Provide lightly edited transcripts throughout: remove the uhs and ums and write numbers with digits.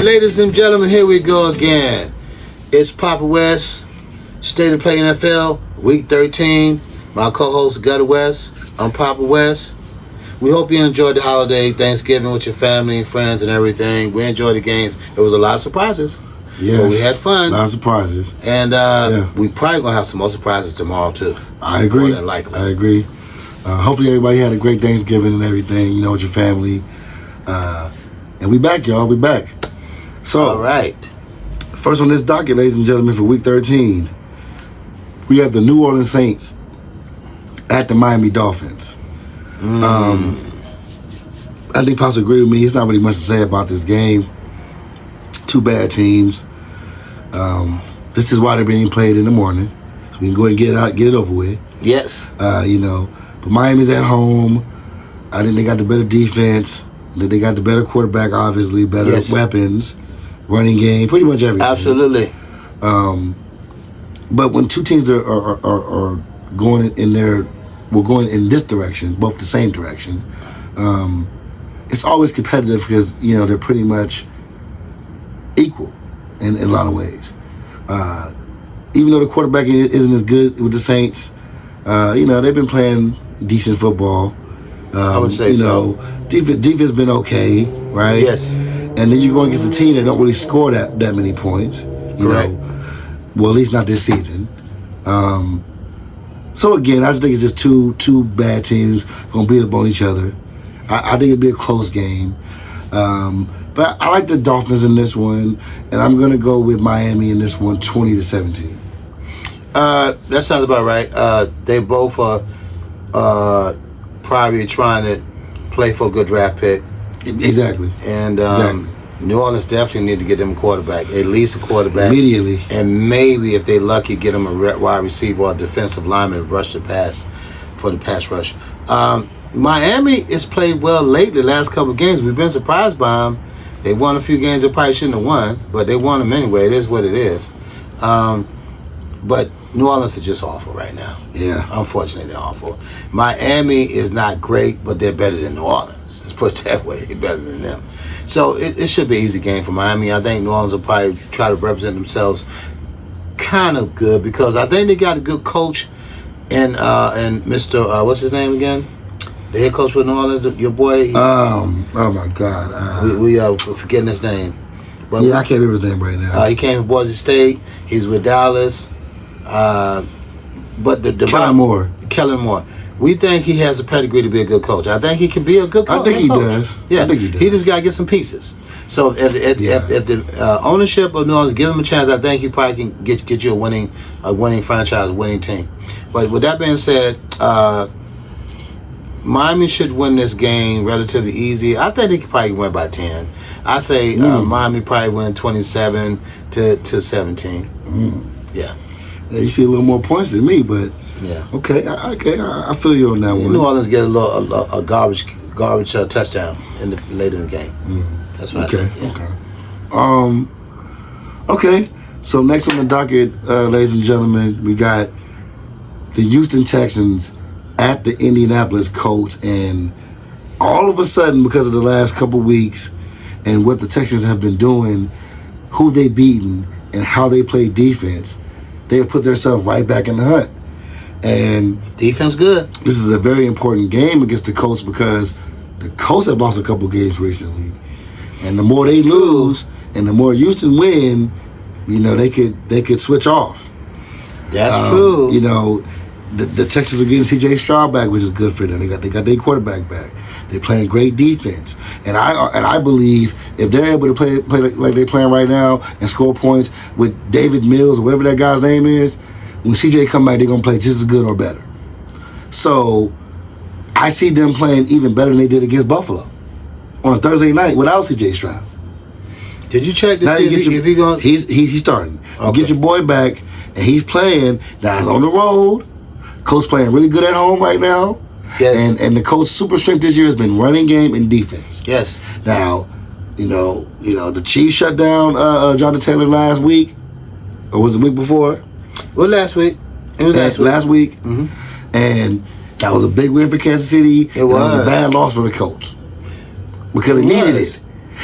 ladies and gentlemen, here we go again. It's Papa West, State of Play NFL, Week 13. My co-host, Gutta West. I'm Papa West. We hope you enjoyed the holiday, Thanksgiving with your family and friends and everything. We enjoyed the games. There was a lot of surprises. Yes. But we had fun. A lot of surprises. And we probably going to have some more surprises tomorrow, too. I agree. More than likely. I agree. Hopefully everybody had a great Thanksgiving and everything, with your family. And we back, y'all. We back. So, all right. First on this docket, ladies and gentlemen, for Week 13, we have the New Orleans Saints at the Miami Dolphins. I think Pops agree with me. It's not really much to say about this game. Two bad teams. This is why they're being played in the morning, so we can go ahead and get it over with. Yes. But Miami's at home. I think they got the better defense. They got the better quarterback, obviously, better weapons, running game, pretty much everything. Absolutely. But when two teams are going we're going in this direction, both the same direction, it's always competitive because, they're pretty much equal in a lot of ways. Even though the quarterback isn't as good with the Saints, they've been playing decent football. I would say so. Defense been okay, right? Yes. And then you're going against a team that don't really score that many points. Correct. Well, at least not this season. So again, I just think it's just two bad teams going to beat up on each other. I think it'd be a close game. But I like the Dolphins in this one, and I'm going to go with Miami in this one, 20-17. That sounds about right. They both are probably trying to play for a good draft pick. Exactly. And New Orleans definitely need to get them a quarterback, at least a quarterback. Immediately. And maybe, if they're lucky, get them a wide receiver or a defensive lineman rush the pass for the pass rush. Miami has played well lately, last couple of games. We've been surprised by them. They won a few games they probably shouldn't have won, but they won them anyway. It is what it is. But New Orleans is just awful right now. Yeah. Unfortunately, they're awful. Miami is not great, but they're better than New Orleans. Let's put it that way. They're better than them. So it should be an easy game for Miami. I think New Orleans will probably try to represent themselves kind of good because I think they got a good coach and Mr. What's his name again? The head coach for New Orleans, your boy. Oh my God. We are forgetting his name. But I can't remember his name right now. He came from Boise State. He's with Dallas. But Kellen Moore. We think he has a pedigree to be a good coach. I think he can be a good coach. I think he does. Yeah, I think he does. He just got to get some pieces. So if the ownership of New Orleans give him a chance, I think he probably can get you a winning franchise, a winning team. But with that being said, Miami should win this game relatively easy. I think they could probably win by 10. I say Miami probably win 27 to 17. Yeah. You see a little more points than me, but yeah. Okay. I feel you on that one. New Orleans get a garbage touchdown late in the game. That's what I think. Yeah. Okay. So next on the docket, ladies and gentlemen, we got the Houston Texans at the Indianapolis Colts, and all of a sudden, because of the last couple weeks and what the Texans have been doing, who they beaten, and how they play defense, they have put themselves right back in the hunt. And defense good. This is a very important game against the Colts because the Colts have lost a couple games recently, and the more they lose and the more Houston win, they could switch off. That's true. The Texans are getting C.J. Stroud back, which is good for them. They got their quarterback back. They're playing great defense, and I believe if they're able to play like they're playing right now and score points with David Mills or whatever that guy's name is, when C.J. come back, they're gonna play just as good or better. So I see them playing even better than they did against Buffalo on a Thursday night without C.J. Stroud. Did you check to see if he going? He's starting. Okay. You get your boy back, and he's playing. Now he's on the road. Coach playing really good at home right now. Yes. And the coach super strength this year has been running game and defense. Yes. Now, the Chiefs shut down Jonathan Taylor last week, or was it the week before? Well, last week. It was last week. Mm-hmm. And that was a big win for Kansas City. It was a bad loss for the Colts because they needed it.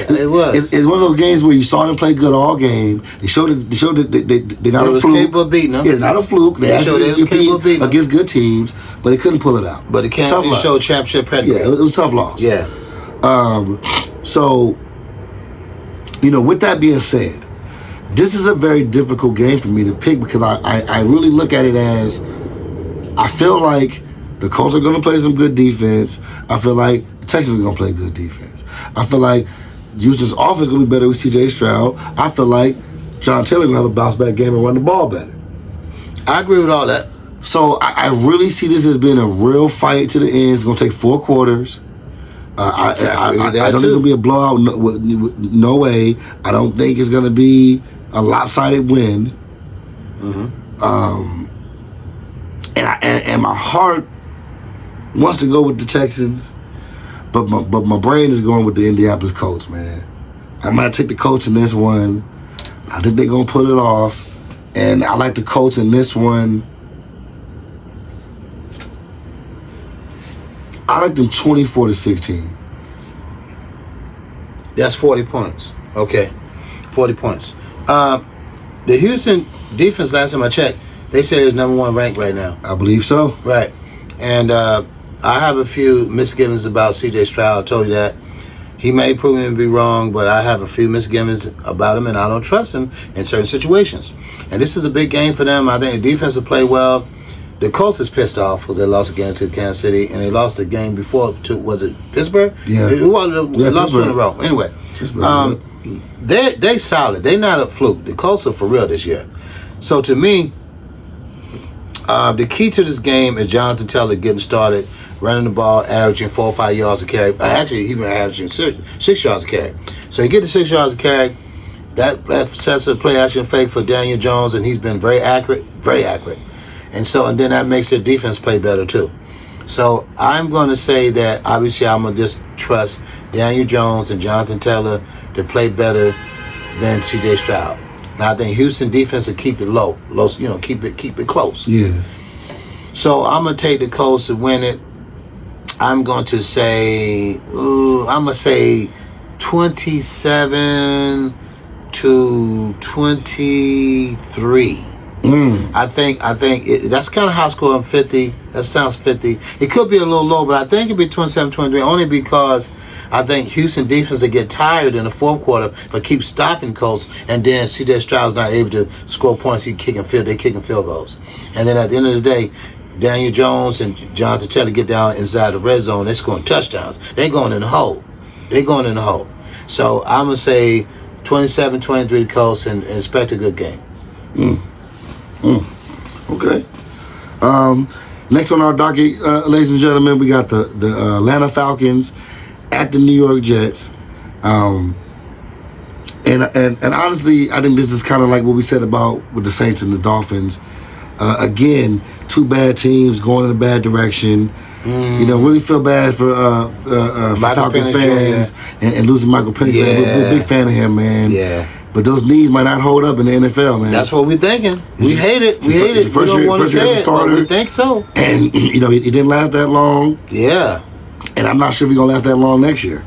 It was. It's one of those games where you saw them play good all game. They showed that they're not a fluke. Capable of beating them. Yeah, not a fluke. They showed they was capable of beating them against good teams, but they couldn't pull it out. But the Kansas City showed championship pedigree. Yeah, it was a tough loss. Yeah. So, with that being said, this is a very difficult game for me to pick because I really look at it as I feel like the Colts are going to play some good defense. I feel like Texas is going to play good defense. I feel like Houston's offense is going to be better with C.J. Stroud. I feel like John Taylor going to have a bounce-back game and run the ball better. I agree with all that. So I really see this as being a real fight to the end. It's going to take 4 quarters. I don't think it'll be a blowout. No way. I don't think it's going to be a lopsided win. Mm-hmm. And my heart wants to go with the Texans, but my brain is going with the Indianapolis Colts, man. I might take the Colts in this one. I think they're going to pull it off. And I like the Colts in this one. I like them 24-16. That's 40 points. Okay. 40 points. The Houston defense, last time I checked, they said it's number 1 ranked right now. I believe so. Right. And I have a few misgivings about C.J. Stroud. I told you that. He may prove me to be wrong, but I have a few misgivings about him, and I don't trust him in certain situations. And this is a big game for them. I think the defense will play well. The Colts is pissed off because they lost a game to Kansas City, and they lost the game before to, was it Pittsburgh? Yeah. They lost 2 in a row. Anyway, they solid. They not a fluke. The Colts are for real this year. So to me, the key to this game is Jonathan Taylor getting started, running the ball, averaging 4 or 5 yards a carry. Actually, he's been averaging 6 yards a carry. So he get the 6 yards a carry. That sets a play action fake for Daniel Jones, and he's been very accurate. And then that makes their defense play better too. So I'm going to say that obviously I'm going to just trust Daniel Jones and Jonathan Taylor to play better than C.J. Stroud. Now I think Houston defense will keep it low, keep it close. Yeah. So I'm going to take the Colts to win it. I'm going to say 27-23. I think that's kind of high scoring, 50. That sounds 50. It could be a little low, but I think it'd be 27-23 only because I think Houston defense will get tired in the 4th quarter if I keep stopping Colts, and then C.J. Stroud's not able to score points. They're kicking field goals. And then at the end of the day, Daniel Jones and Jonathan Taylor get down inside the red zone. They're scoring touchdowns. They're going in the hole. So I'm going to say 27-23 the Colts and expect a good game. Okay. Next on our docket, ladies and gentlemen, we got the Atlanta Falcons at the New York Jets. And honestly, I think this is kind of like what we said about with the Saints and the Dolphins. Again, 2 bad teams going in a bad direction. Really feel bad for Falcons fans and losing Michael Penix. Yeah. We're a big fan of him, man. Yeah. But those knees might not hold up in the NFL, man. That's what we're thinking. We hate it. We don't want to say it, but we think so. And, it didn't last that long. Yeah. And I'm not sure if he's going to last that long next year.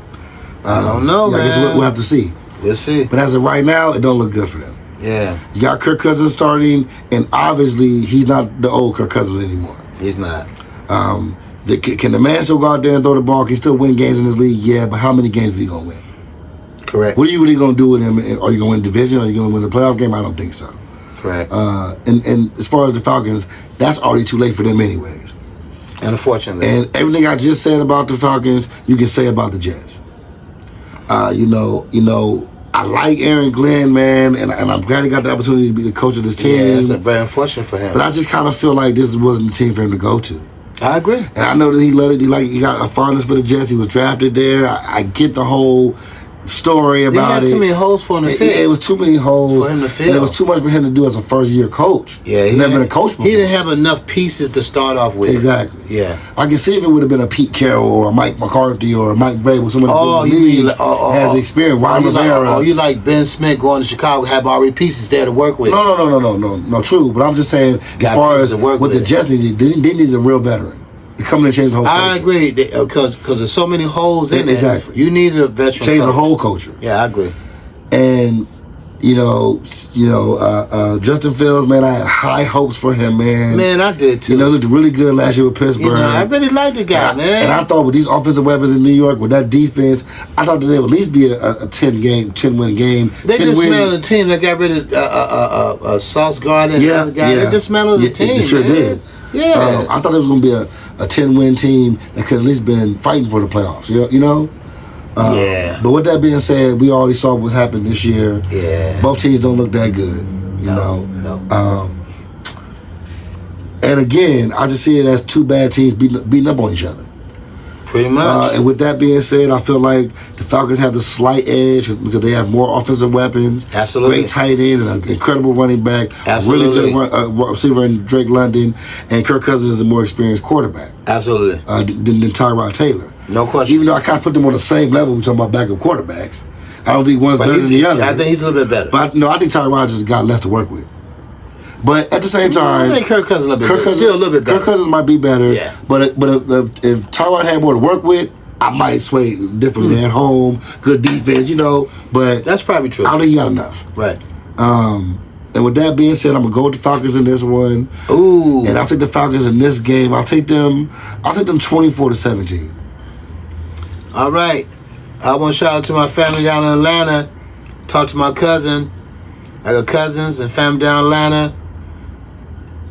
I don't know, man. I guess we'll have to see. We'll see. But as of right now, it don't look good for them. Yeah. You got Kirk Cousins starting, and obviously he's not the old Kirk Cousins anymore. He's not. Can the man still go out there and throw the ball? Can he still win games in this league? Yeah, but how many games is he going to win? Correct. What are you really going to do with him? Are you going to win the division? Are you going to win the playoff game? I don't think so. Correct. And as far as the Falcons, that's already too late for them anyways. And unfortunately. And everything I just said about the Falcons, you can say about the Jets. I like Aaron Glenn, man, and I'm glad he got the opportunity to be the coach of this team. Yeah, it's very unfortunate for him. But I just kind of feel like this wasn't the team for him to go to. I agree. And I know that he loved it. He got a fondness for the Jets. He was drafted there. I get the whole story about it. Too many holes for him to fill. It was too many holes for him to fill. And it was too much for him to do as a first-year coach. Yeah, he's never been a coach before. He didn't have enough pieces to start off with. Exactly. Yeah. I can see if it would have been a Pete Carroll or a Mike McCarthy or a Mike Vrabel, somebody who has experience. Ron Rivera. You like Ben Smith going to Chicago, have already pieces there to work with. No, true. But I'm just saying, as far as what the Jets needed, they needed a real veteran. to come in and change the whole culture. I agree, because there's so many holes in it. Exactly. You needed a veteran Change coach. the whole culture. Yeah, I agree. And Justin Fields, man, I had high hopes for him, man. Man, I did too. Looked really good last year with Pittsburgh. I really like the guy, man. And I thought with these offensive weapons in New York, with that defense, I thought that they would at least be a 10-win game. They dismantled the team. They got rid of Sauce Gardner and the other guy. They dismantled the team. They sure did. Yeah. I thought it was going to be a 10-win team that could at least been fighting for the playoffs. You know. Yeah. But with that being said, we already saw what's happened this year. Yeah. Both teams don't look that good. No. And again, I just see it as two bad teams beating up on each other. Pretty much. And with that being said, I feel like the Falcons have the slight edge because they have more offensive weapons. Absolutely. Great tight end and an incredible running back. Absolutely. Really good receiver in Drake London. And Kirk Cousins is a more experienced quarterback. Absolutely. Than Tyrod Taylor. No question. Even though I kind of put them on the same level, we're talking about backup quarterbacks. I don't think one's better than the other. I think he's a little bit better. But I think Tyrod just got less to work with. But at the same time, I think Kirk Cousins a little bit better. Still a little bit better. Kirk Cousins might be better. Yeah. But if Tyrod had more to work with, I might sway differently. At home, good defense, But that's probably true. I don't think he got enough. Right. And with that being said, I'm gonna go with the Falcons in this one. Ooh. And I'll take the Falcons in this game. I'll take them 24-17. All right. I want to shout out to my family down in Atlanta. Talk to my cousin. I got cousins and family down in Atlanta.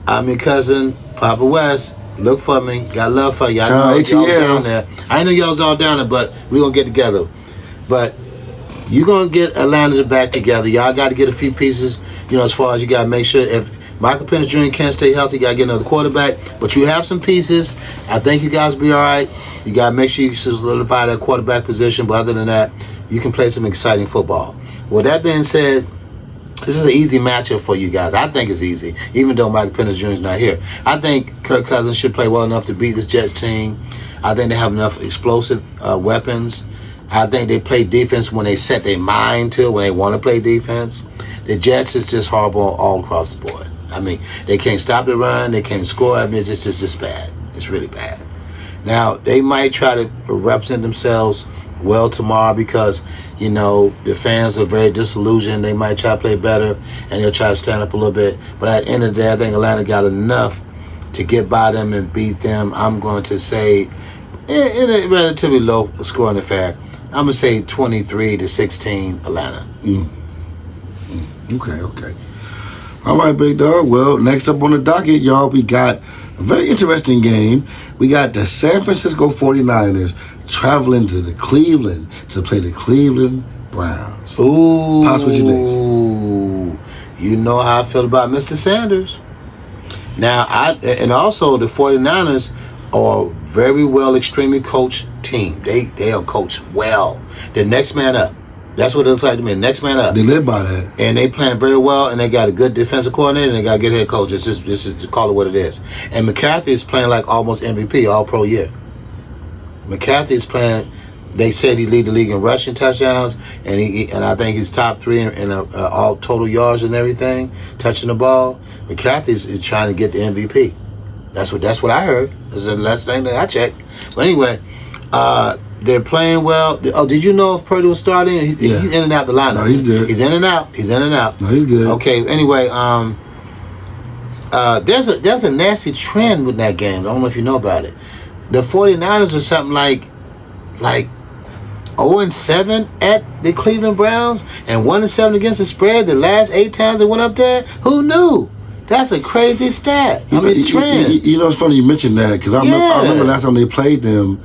I'm your cousin, Papa West. Look for me. Got love for you. I know y'all down there. I know y'all's all down there, but we're going to get together. But you're going to get Atlanta back together. Y'all got to get a few pieces, as far as you got to make sure if Michael Penix Jr. can't stay healthy, you got to get another quarterback. But you have some pieces. I think you guys will be all right. You got to make sure you solidify that quarterback position. But other than that, you can play some exciting football. With that being said, this is an easy matchup for you guys. I think it's easy, even though Michael Penix Jr. is not here. I think Kirk Cousins should play well enough to beat this Jets team. I think they have enough explosive weapons. I think they play defense when they set their mind to, when they want to play defense. The Jets is just horrible all across the board. I mean, they can't stop the run. They can't score. I mean, it's just bad. It's really bad. Now, they might try to represent themselves well tomorrow because, the fans are very disillusioned. They might try to play better, and they'll try to stand up a little bit. But at the end of the day, I think Atlanta got enough to get by them and beat them. I'm going to say, in a relatively low scoring affair, I'm going to say 23-16 Atlanta. Okay. All right, big dog. Well, next up on the docket, y'all, we got a very interesting game. We got the San Francisco 49ers traveling to Cleveland to play the Cleveland Browns. Ooh. Pops, what you think? You know how I feel about Mr. Sanders. Now, and also the 49ers are a very well, extremely coached team. They are coached well. The next man up. That's what it looks like to me. Next man up. They live by that. And they playing very well, and they got a good defensive coordinator, and they got a good head coach. This is call it what it is. And McCaffrey is playing like almost MVP, all pro year. McCaffrey is playing. They said he lead the league in rushing touchdowns, and I think he's top 3 in all total yards and everything, touching the ball. McCaffrey is trying to get the MVP. That's what I heard. This is the last thing that I checked. But anyway, they're playing well. Oh, did you know if Purdy was starting? He's in and out the lineup. No, he's good. He's in and out. No, he's good. Okay. Anyway, there's a nasty trend with that game. I don't know if you know about it. The 49ers are something like 0-7 at the Cleveland Browns and 1-7 against the spread. The last 8 times they went up there. Who knew? That's a crazy stat. Trend. It's funny you mentioned that because I remember last time they played them.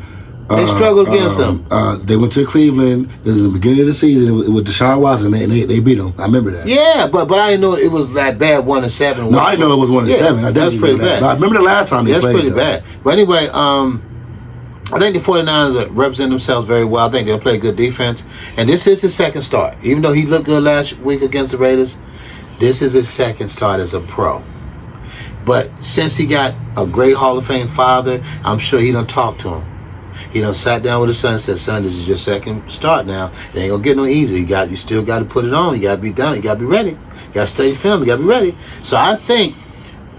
They struggled against them. They went to Cleveland. This was in the beginning of the season with Deshaun Watson, and they beat them. I remember that. Yeah, but I didn't know it was that bad. 1-7. No, I didn't know it was 1-7. That's pretty bad. But I remember the last time they played. That's pretty bad. But anyway, I think the 49ers represent themselves very well. I think they'll play good defense. And this is his second start. Even though he looked good last week against the Raiders, this is his second start as a pro. But since he got a great Hall of Fame father, I'm sure he done talked to him. He done sat down with his son and said, "Son, this is your second start now. It ain't gonna get no easy. You still got to put it on. You got to be done. You got to be ready. You got to study film. You got to be ready." So I think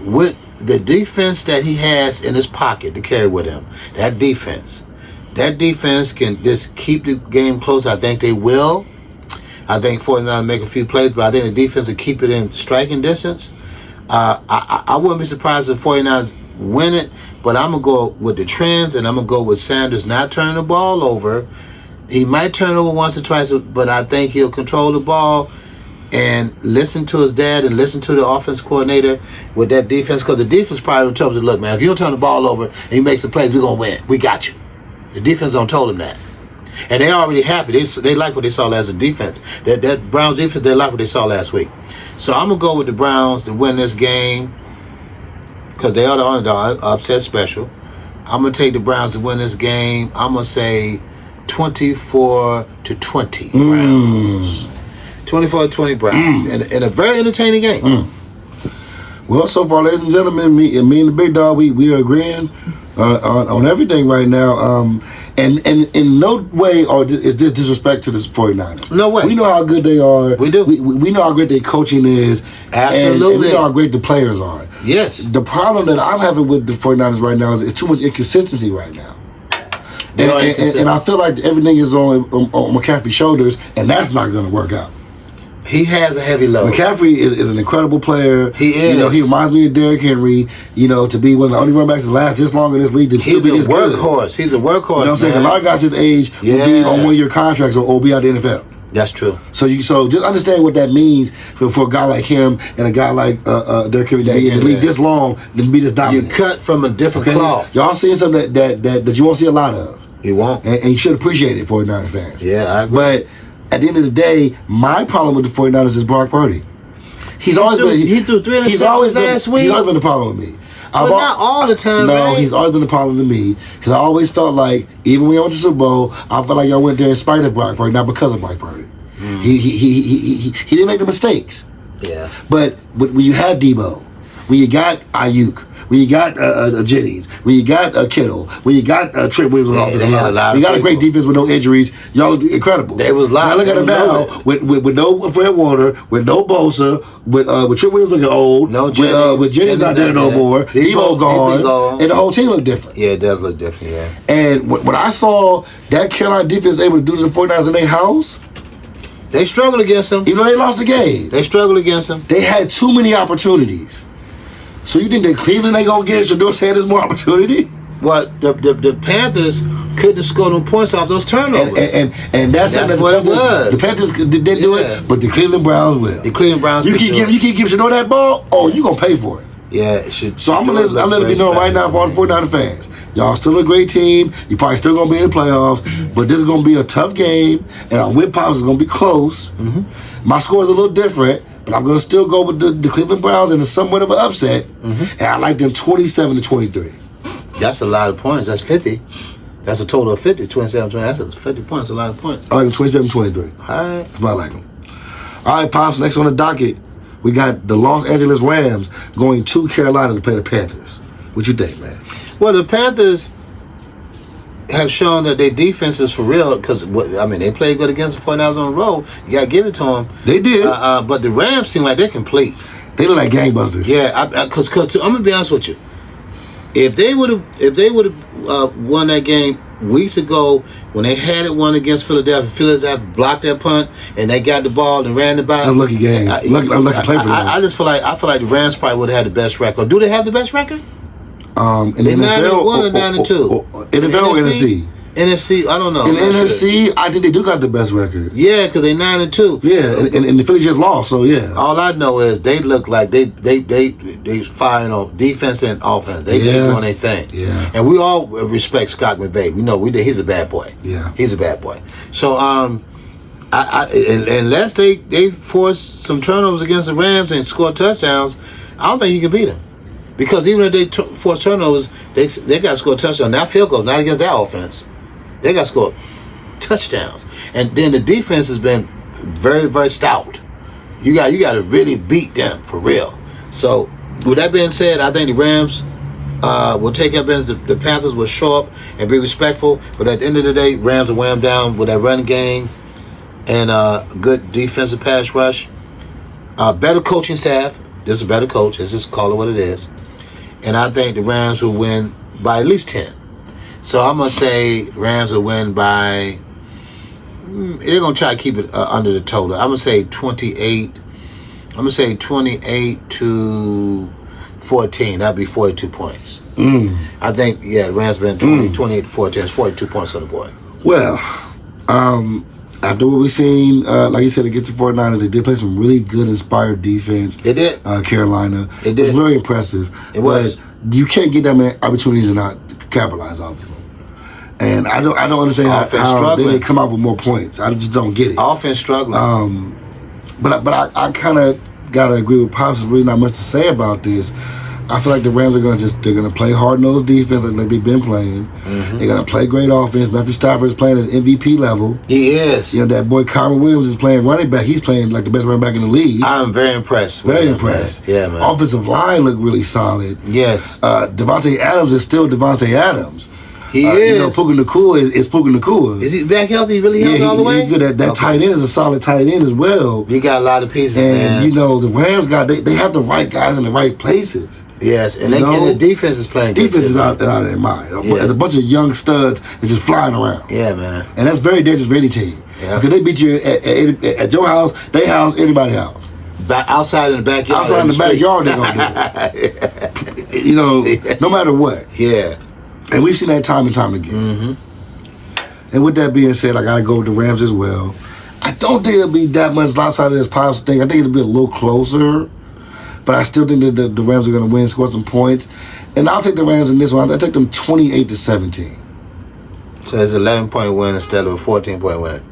with the defense that he has in his pocket to carry with him, that defense can just keep the game close. I think they will. I think 49ers make a few plays, but I think the defense will keep it in striking distance. I wouldn't be surprised if 49ers win it, but I'm going to go with the trends, and I'm going to go with Sanders not turning the ball over. He might turn over once or twice, but I think he'll control the ball and listen to his dad and listen to the offense coordinator with that defense, because the defense probably told him, look, man, if you don't turn the ball over and he makes the plays, we're going to win. We got you. The defense don't told him that. And they already happy. They like what they saw last defense. That Browns defense, they like what they saw last week. So I'm going to go with the Browns to win this game because they are the underdog, upset special. I'm going to take the Browns to win this game. I'm going to say 24-20 Browns. 24-20 Browns. In a very entertaining game. Well, so far, ladies and gentlemen, me and the big dog, we are agreeing on everything right now. And in no way is this disrespect to the 49ers. No way. We know how good they are. We do. We know how great their coaching is. Absolutely. And we know how great the players are. Yes. The problem that I'm having with the 49ers right now is too much inconsistency right now. And I feel like everything is on McCaffrey's shoulders, and that's not going to work out. He has a heavy load. McCaffrey is an incredible player. He is. He reminds me of Derrick Henry. To be one of the only running backs to last this long in this league to still be this good. He's a workhorse. You know what I'm saying? A lot of guys his age will be on one of your contracts or be out the NFL. That's true. So just understand what that means for a guy like him and a guy like Derrick Henry to be in the league this long to be this dominant. You cut from a different cloth. Y'all seeing something that you won't see a lot of. You won't. And you should appreciate it, 49ers fans. Yeah, I agree. But at the end of the day, my problem with the 49ers is Brock Purdy. He threw 3 last week. He's always been the problem with me. But not all the time, No, right? he's always been the problem to me. Because I always felt like, even when y'all went to the Super Bowl, I felt like y'all went there in spite of Brock Purdy, not because of Brock Purdy. He didn't make the mistakes. Yeah. But when you have Debo, when you got Ayuk, when you got Jennings, when you got Kittle, when you got Trent Williams on offensive line, you got a great defense with no injuries. Y'all are incredible. They was live. Now look at them now with no Fred Warner, with no Bosa, with Trent Williams looking old, no Jennings, with Jennings not there no more, Debo gone, and the whole team look different. Yeah, it does look different. Yeah. And when I saw that Carolina defense able to do to the 49ers in their house, they struggled against them. Even though they lost the game, they struggled against them. They had too many opportunities. So you think that Cleveland ain't gonna give Shador Sanders more opportunity? Well, the Panthers couldn't have scored no points off those turnovers, and that's what it was. The Panthers didn't do it, but the Cleveland Browns will. The Cleveland Browns. You keep giving Shador that ball. Oh, you gonna pay for it. Yeah, it should. So I'm gonna let it be known right now for all the 49er fans. Y'all still a great team. You probably still gonna be in the playoffs, but this is gonna be a tough game, and our win pops is gonna be close. Mm-hmm. My score is a little different. But I'm going to still go with the Cleveland Browns, and it's somewhat of an upset. Mm-hmm. And I like them 27-23. That's a lot of points. That's 50. That's a total of 50. 27-20. That's 50 points. A lot of points. I like them 27-23. All right. That's what I like them. All right, Pops, next on the docket, we got the Los Angeles Rams going to Carolina to play the Panthers. What you think, man? Well, the Panthers have shown that their defense is for real because, they played good against the 49ers on the road. You got to give it to them. They did. But the Rams seem like they're complete. They look like gangbusters. Yeah, because I'm going to be honest with you. If they would have won that game weeks ago when they had it won against Philadelphia blocked that punt and they got the ball and ran the ball. That's a lucky game. Lucky play for them. I feel like the Rams probably would have had the best record. Do they have the best record? In the NFL, 9-1 or 9-2? NFL or NFC? NFC, I don't know. In the NFC, I think they do got the best record. Yeah, because they 9-2. Yeah, and the Phillies just lost, so yeah. All I know is they look like they firing on defense and offense. They doing their thing. Yeah. And we all respect Scott McVay. We know he's a bad boy. Yeah. He's a bad boy. So unless they force some turnovers against the Rams and score touchdowns, I don't think you can beat them. Because even if they force turnovers, they got to score touchdowns. Not field goals, not against that offense. They got to score touchdowns. And then the defense has been very, very stout. You got to really beat them for real. So with that being said, I think the Rams will take up business. The Panthers will show up and be respectful. But at the end of the day, Rams will wear them down with that run game and good defensive pass rush. Better coaching staff. This is a better coach. Let's just call it what it is. and I think the Rams will win by at least 10. So I'm gonna say Rams will win by. They're gonna try to keep it under the total. I'm gonna say 28. I'm gonna say 28 to 14. That'd be 42 points. I think the Rams been 28 to 14. It's 42 points on the board. Well, after what we've seen, like you said, against the 49ers, they did play some really good, inspired defense. They did. Carolina. It did. It was very impressive. It was. But you can't get that many opportunities and not capitalize off of them. And I don't understand how they didn't come out with more points. I just don't get it. Offense struggling. But I kind of gotta agree with Pops. There's really not much to say about this. I feel like the Rams are they're gonna play hard-nosed defense like they've been playing. They're gonna play great offense. Matthew Stafford is playing at MVP level. He is. You know, that boy Kyron Williams is playing running back. He's playing like the best running back in the league. I'm very impressed. Very impressed. Yeah, man. Offensive line look really solid. Yes. Devontae Adams is still Devontae Adams. He is. You know, Puka Nacua is Puka Nacua. Is he back healthy? Really healthy all the way? He's good. That tight end is a solid tight end as well. He got a lot of pieces, and, man. you know, the Rams they have the right guys in the right places. Yes, and the defense is playing good. Defense is out of their mind. Yeah. There's a bunch of young studs that's just flying around. Yeah, man. And that's very dangerous for any team. Yeah. Because they beat you at your house, their house, anybody's house. Outside in the backyard. Outside in the backyard, they're going to do it. You know, no matter what. Yeah. And we've seen that time and time again. And with that being said, I got to go with the Rams as well. I don't think it'll be that much lopsided as Pops think. I think it'll be a little closer. But I still think that the Rams are going to win, score some points. And I'll take the Rams in this one. I'll take them 28 to 17. So it's an 11-point win instead of a 14-point win.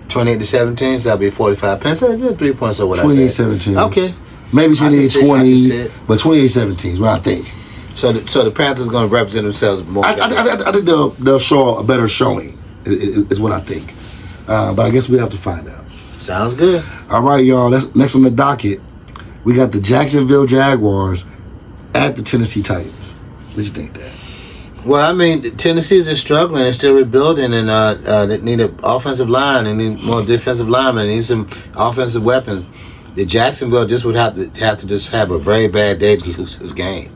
28 to 17, so that'll be 45 points. So 3 points over what I said. 28-17. Okay. Maybe 28-20, but 28-17 is what I think. So the Panthers are going to represent themselves more. I think they'll show a better showing, is what I think. But I guess we have to find out. Sounds good. All right, y'all. Next on the docket, we got the Jacksonville Jaguars at the Tennessee Titans. What do you think, Dad? Well, I mean, Tennessee's is struggling. They're still rebuilding, and they need an offensive line. They need more defensive linemen. They need some offensive weapons. The Jacksonville just would have to just have a very bad day to lose this game.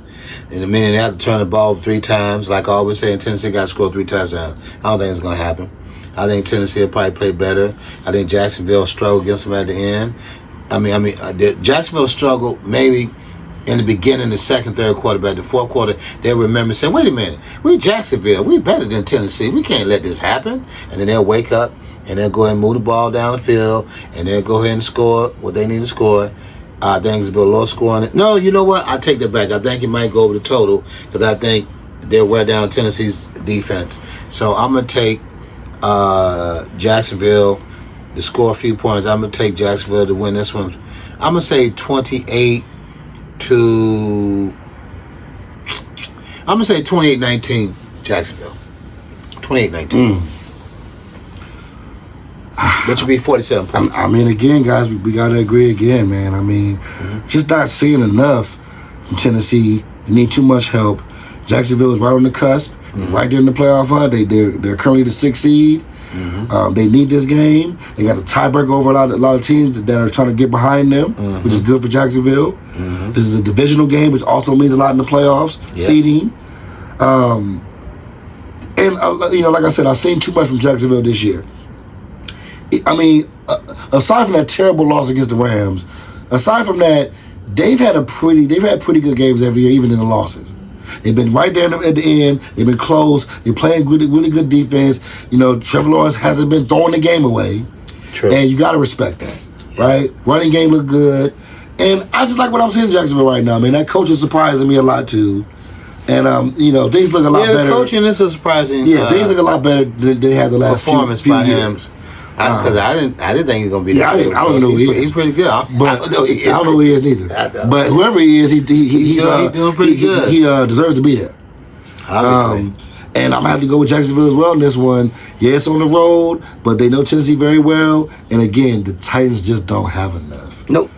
In a minute, they have to turn the ball 3 times. Like I always say, Tennessee got to score 3 touchdowns. I don't think it's going to happen. I think Tennessee will probably play better. I think Jacksonville will struggle against them at the end. Jacksonville struggled maybe in the beginning, the second, third quarter, but the fourth quarter, they'll remember and say, wait a minute, we're Jacksonville. We're better than Tennessee. We can't let this happen. And then they'll wake up, and they'll go ahead and move the ball down the field, and they'll go ahead and score what they need to score. I think it's a low score on it. No, you know what? I take that back. I think it might go over the total because I think they'll wear down Tennessee's defense. So I'm going to take Jacksonville to score a few points. I'm going to take Jacksonville to win this one. I'm going to say 28 to... I'm going to say 28-19 Jacksonville. 28-19. That should be 47 points. I mean, again, guys, we got to agree again, man. I mean, just not seeing enough from Tennessee. You need too much help. Jacksonville is right on the cusp, right there in the playoff hunt. They're currently the 6th seed. They need this game. They got a tiebreaker over a lot of teams that are trying to get behind them, which is good for Jacksonville. This is a divisional game, which also means a lot in the playoffs, seeding. And, like I said, I've seen too much from Jacksonville this year. I mean, aside from that terrible loss against the Rams, aside from that, they've had pretty good games every year, even in the losses. They've been right there at the end. They've been close. They're playing really good defense. You know, Trevor Lawrence hasn't been throwing the game away. True. And you got to respect that, right? Running game look good. And I just like what I'm seeing in Jacksonville right now. I mean, that coach is surprising me a lot, too. And, things look a lot better. Yeah, the coaching is a surprising. Yeah, things look a lot better than they have the last few years. Because I didn't think he was going to be that good. I don't know who he is. He's pretty good. I don't know who he is neither. But whoever he is, he's doing pretty good. He deserves to be there. Obviously. And I'm going to have to go with Jacksonville as well in this one. Yeah, it's on the road, but they know Tennessee very well. And again, the Titans just don't have enough. Nope.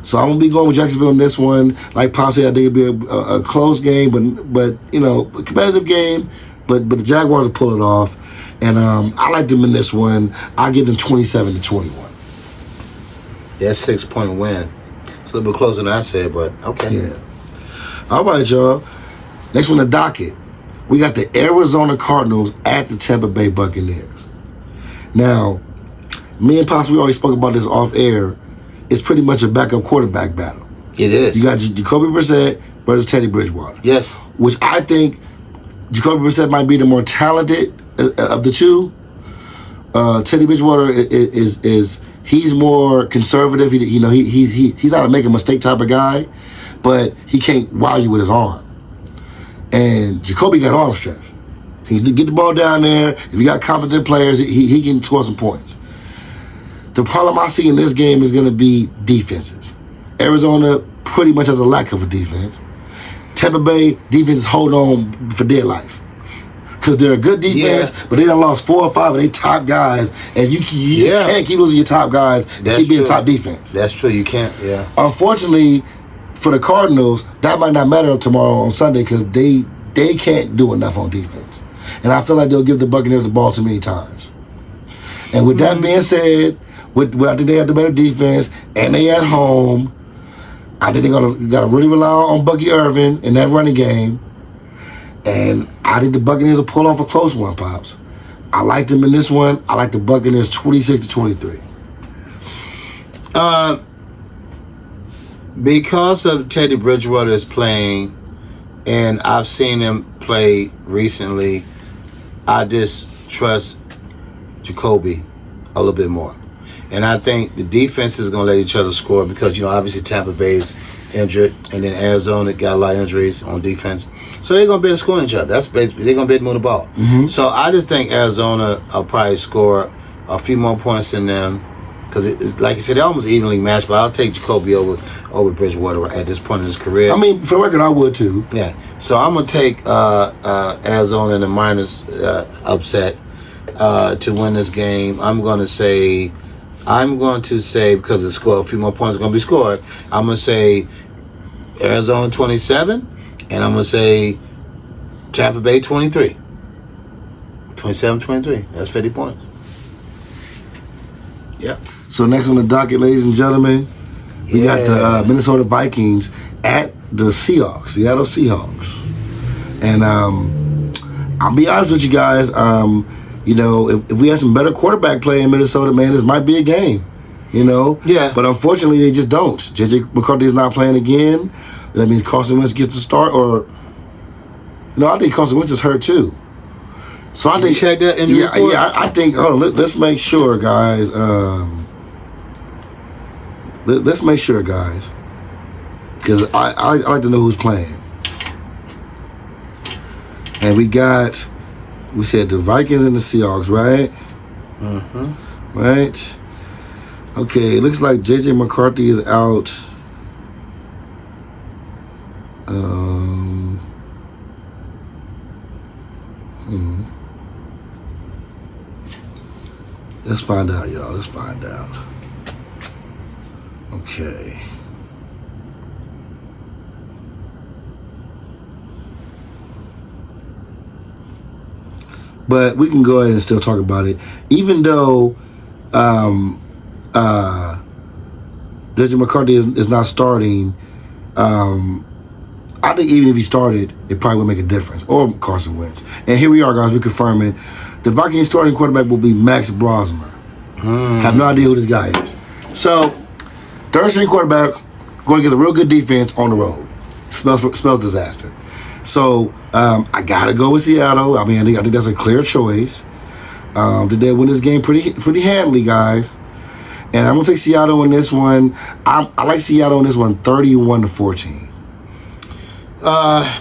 So I'm going to be going with Jacksonville in this one. Like Pop said, I think it'll be a close game, but a competitive game. But the Jaguars will pull it off. And I like them in this one. I give them 27 to 21. That's 6-point win. It's a little bit closer than I said, but okay. Yeah. All right, y'all. Next on the docket, we got the Arizona Cardinals at the Tampa Bay Buccaneers. Now, me and Pops, we always spoke about this off air. It's pretty much a backup quarterback battle. It is. You got Jacoby Brissett versus Teddy Bridgewater. Yes. Which I think Jacoby Brissett might be the more talented of the two. Teddy Bridgewater is he's more conservative. He's not a make a mistake type of guy, but he can't wow you with his arm. And Jacoby got arm strength. He can get the ball down there. If you got competent players, he can score some points. The problem I see in this game is going to be defenses. Arizona pretty much has a lack of a defense. Tampa Bay defense is holding on for dear life. Because they're a good defense, but they done lost 4 or 5 of their top guys, and you can't keep losing your top guys and keep being a top defense. That's true, you can't, yeah. Unfortunately, for the Cardinals, that might not matter tomorrow on Sunday because they can't do enough on defense. And I feel like they'll give the Buccaneers the ball too many times. And with that being said, I think they have the better defense, and they at home. I think they're gotta really rely on Bucky Irvin in that running game. And I think the Buccaneers will pull off a close one, Pops. I like them in this one. I like the Buccaneers 26-23. Because of Teddy Bridgewater is playing, and I've seen him play recently, I just trust Jacoby a little bit more. And I think the defense is going to let each other score because, obviously Tampa Bay's injured, and then Arizona got a lot of injuries on defense. So they're going to be able to score on each other. That's basically, they're going to be able to move the ball. Mm-hmm. So I just think Arizona will probably score a few more points than them because, it's like you said, they're almost evenly matched, but I'll take Jacoby over Bridgewater at this point in his career. I mean, for the record, I would too. Yeah. So I'm going to take Arizona in the minus upset to win this game. I'm going to say, because the score, a few more points are going to be scored, I'm going to say Arizona 27, and I'm going to say Tampa Bay 23. 27-23. That's 50 points. Yep. So next on the docket, ladies and gentlemen, we got the Minnesota Vikings at the Seattle Seahawks. And I'll be honest with you guys, if we had some better quarterback play in Minnesota, man, this might be a game. Yeah. But unfortunately, they just don't. J.J. McCarthy is not playing again. That means Carson Wentz gets to start, or I think Carson Wentz is hurt too. So I think check that injury report? Yeah. I think. Let's make sure, guys. Let's make sure, guys, because I like to know who's playing. And we said the Vikings and the Seahawks, right? Mm-hmm. Right. Okay, it looks like J.J. McCarthy is out. Let's find out, y'all. Let's find out. Okay. But we can go ahead and still talk about it. Even though J.J. McCarthy is not starting, I think even if he started, it probably would make a difference. Or Carson Wentz. And here we are, guys. We're confirming the Vikings starting quarterback will be Max Brosmer. Have no idea who this guy is. So, third string quarterback going against a real good defense on the road. Spells disaster. So, I got to go with Seattle. I mean, I think that's a clear choice. Did they win this game pretty handily, guys? And I'm going to take Seattle in this one. I like Seattle in this one 31-14.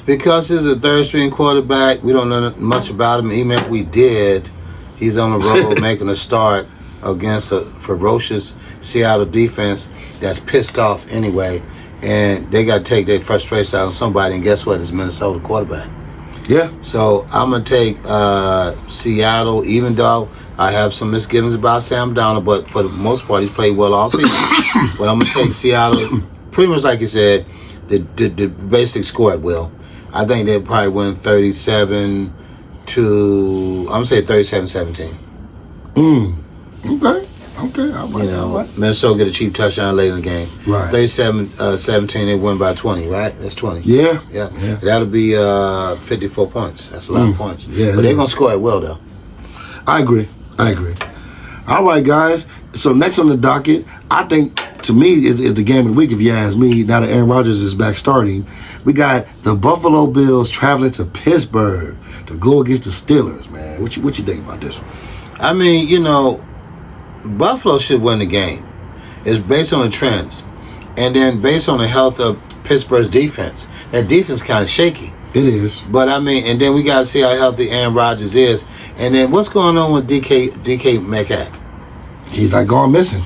Because he's a third-string quarterback, we don't know much about him. Even if we did, he's on the road making a start against a ferocious Seattle defense that's pissed off anyway. And they got to take their frustration out on somebody. And guess what? It's Minnesota quarterback. Yeah. So I'm going to take Seattle, even though I have some misgivings about Sam Darnold, but for the most part, he's played well all season. But I'm going to take Seattle, pretty much like you said, the basic score at will. I think they'll probably win 37-17. Okay. Okay, all right. You know, all right. Minnesota get a cheap touchdown late in the game. Right. 37-17, they win by 20, right? That's 20. Yeah. Yeah. That'll be 54 points. That's a lot of points. Yeah, but they're going to score at will, though. I agree. All right, guys. So next on the docket, I think, to me, is the game of the week, if you ask me, now that Aaron Rodgers is back starting. We got the Buffalo Bills traveling to Pittsburgh to go against the Steelers, man. What you think about this one? I mean, you know, Buffalo should win the game. It's based on the trends. And then based on the health of Pittsburgh's defense. That defense kind of shaky. It is. But, I mean, and then we got to see how healthy Aaron Rodgers is. And then what's going on with DK Metcalf? He's like gone missing.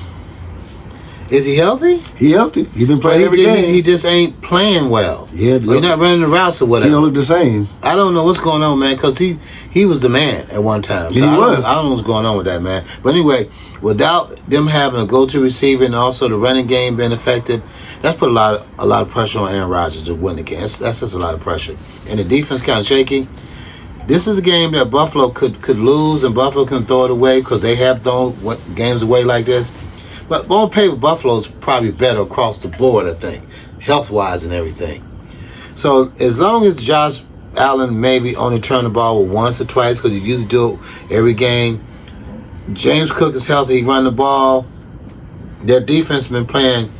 Is he healthy? He healthy. He's been playing every game. He just ain't playing well. Yeah, or he's not running the routes or whatever. He don't look the same. I don't know what's going on, man, because he was the man at one time. So he was. I don't know what's going on with that, man. But anyway, without them having a go-to receiver and also the running game being effective, that's put a lot of pressure on Aaron Rodgers to win the game. That's just a lot of pressure. And the defense kind of shaky. This is a game that Buffalo could lose, and Buffalo can throw it away because they have thrown games away like this. But on paper, Buffalo's probably better across the board, I think, health-wise and everything. So as long as Josh Allen maybe only turn the ball once or twice, because he usually do it every game, James Cook is healthy, he run the ball. Their defense has been playing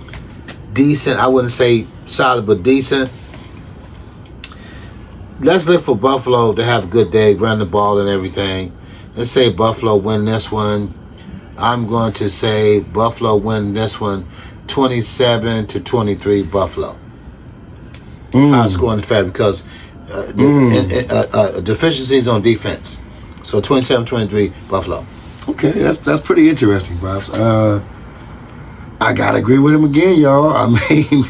decent. I wouldn't say solid, but decent. Let's look for Buffalo to have a good day, run the ball and everything. Let's say Buffalo win this one. I'm going to say Buffalo win this one 27-23 Buffalo. I'll score in the fair because deficiencies on defense. So 27-23 Buffalo. Okay, that's pretty interesting, Pops. I gotta agree with him again, y'all. I mean,